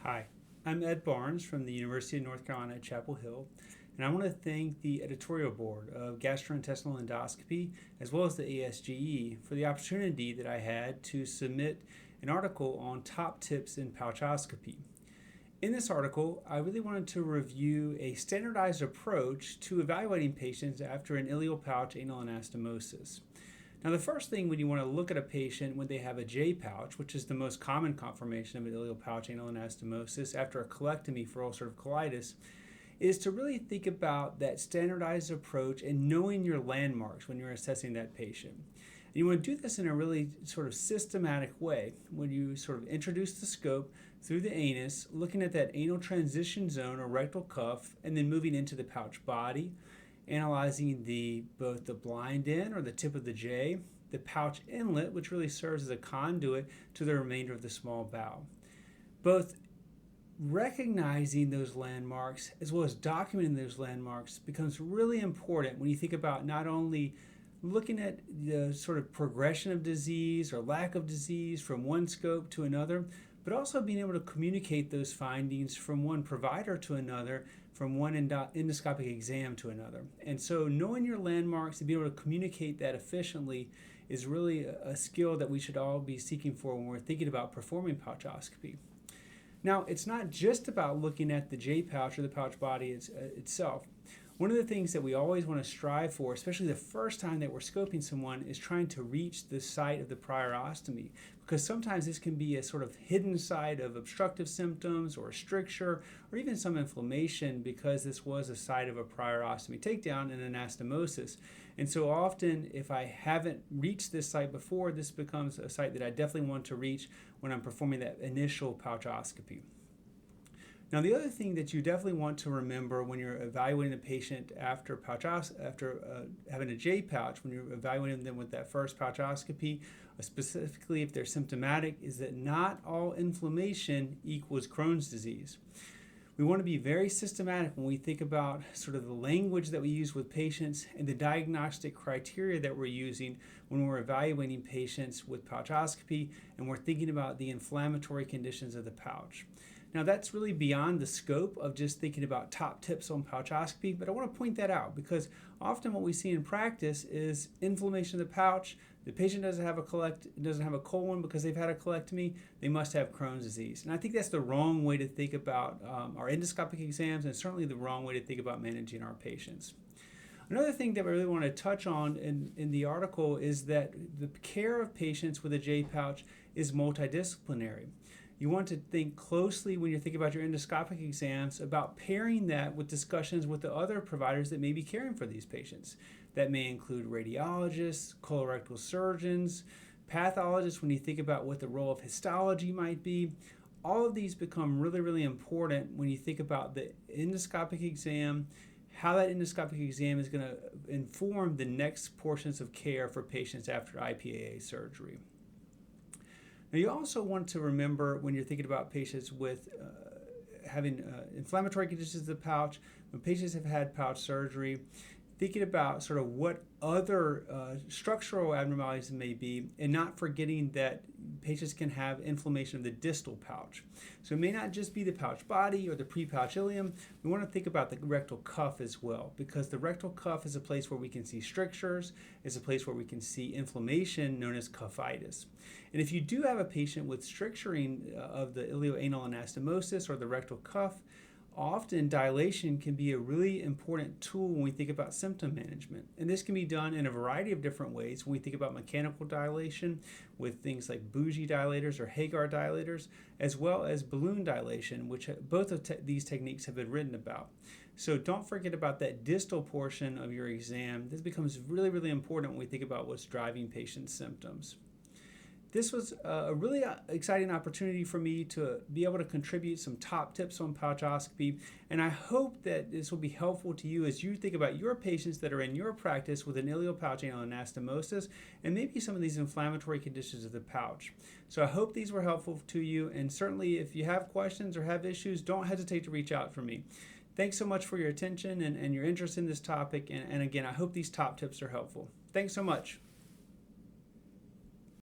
Hi, I'm Ed Barnes from the University of North Carolina at Chapel Hill, and I want to thank the editorial board of gastrointestinal endoscopy as well as the ASGE for the opportunity that I had to submit an article on top tips in pouchoscopy. In this article, I really wanted to review a standardized approach to evaluating patients after an ileal pouch anal anastomosis. Now, the first thing when you want to look at a patient when they have a J pouch, which is the most common conformation of an ileal pouch anal anastomosis after a colectomy for ulcerative colitis, is to really think about that standardized approach and knowing your landmarks when you're assessing that patient. And you want to do this in a really sort of systematic way when you sort of introduce the scope through the anus, looking at that anal transition zone or rectal cuff, and then moving into the pouch body, analyzing both the blind end or the tip of the J, the pouch inlet, which really serves as a conduit to the remainder of the small bowel. Both recognizing those landmarks as well as documenting those landmarks becomes really important when you think about not only looking at the sort of progression of disease or lack of disease from one scope to another, but also being able to communicate those findings from one provider to another, from one endoscopic exam to another. And so knowing your landmarks and being able to communicate that efficiently is really a skill that we should all be seeking for when we're thinking about performing pouchoscopy. Now, it's not just about looking at the J pouch or the pouch body itself. One of the things that we always want to strive for, especially the first time that we're scoping someone, is trying to reach the site of the prior ostomy, because sometimes this can be a sort of hidden site of obstructive symptoms or a stricture or even some inflammation because this was a site of a prior ostomy takedown and anastomosis. And so often, if I haven't reached this site before, this becomes a site that I definitely want to reach when I'm performing that initial pouchoscopy. Now, the other thing that you definitely want to remember when you're evaluating a patient after having a J pouch, when you're evaluating them with that first pouchoscopy, specifically if they're symptomatic, is that not all inflammation equals Crohn's disease. We want to be very systematic when we think about sort of the language that we use with patients and the diagnostic criteria that we're using when we're evaluating patients with pouchoscopy and we're thinking about the inflammatory conditions of the pouch. Now, that's really beyond the scope of just thinking about top tips on pouchoscopy, but I want to point that out because often what we see in practice is inflammation of the pouch. The patient doesn't have a colon because they've had a colectomy. They must have Crohn's disease. And I think that's the wrong way to think about our endoscopic exams, and certainly the wrong way to think about managing our patients. Another thing that I really want to touch on in the article is that the care of patients with a J pouch is multidisciplinary. You want to think closely when you're thinking about your endoscopic exams about pairing that with discussions with the other providers that may be caring for these patients. That may include radiologists, colorectal surgeons, pathologists when you think about what the role of histology might be. All of these become really, really important when you think about the endoscopic exam, how that endoscopic exam is going to inform the next portions of care for patients after IPAA surgery. Now, you also want to remember when you're thinking about patients with having inflammatory conditions of the pouch, when patients have had pouch surgery, thinking about sort of what other structural abnormalities may be, and not forgetting that patients can have inflammation of the distal pouch. So it may not just be the pouch body or the pre-pouch ileum. We want to think about the rectal cuff as well, because the rectal cuff is a place where we can see strictures. It's a place where we can see inflammation known as cuffitis. And if you do have a patient with stricturing of the ilioanal anastomosis or the rectal cuff, often dilation can be a really important tool when we think about symptom management. And this can be done in a variety of different ways when we think about mechanical dilation with things like bougie dilators or Hagar dilators, as well as balloon dilation, which both of these techniques have been written about. So don't forget about that distal portion of your exam. This becomes really, really important when we think about what's driving patients' symptoms. This was a really exciting opportunity for me to be able to contribute some top tips on pouchoscopy, and I hope that this will be helpful to you as you think about your patients that are in your practice with an ileal pouch anal anastomosis and maybe some of these inflammatory conditions of the pouch. So I hope these were helpful to you, and certainly if you have questions or have issues, don't hesitate to reach out for me. Thanks so much for your attention and your interest in this topic, and again, I hope these top tips are helpful. Thanks so much.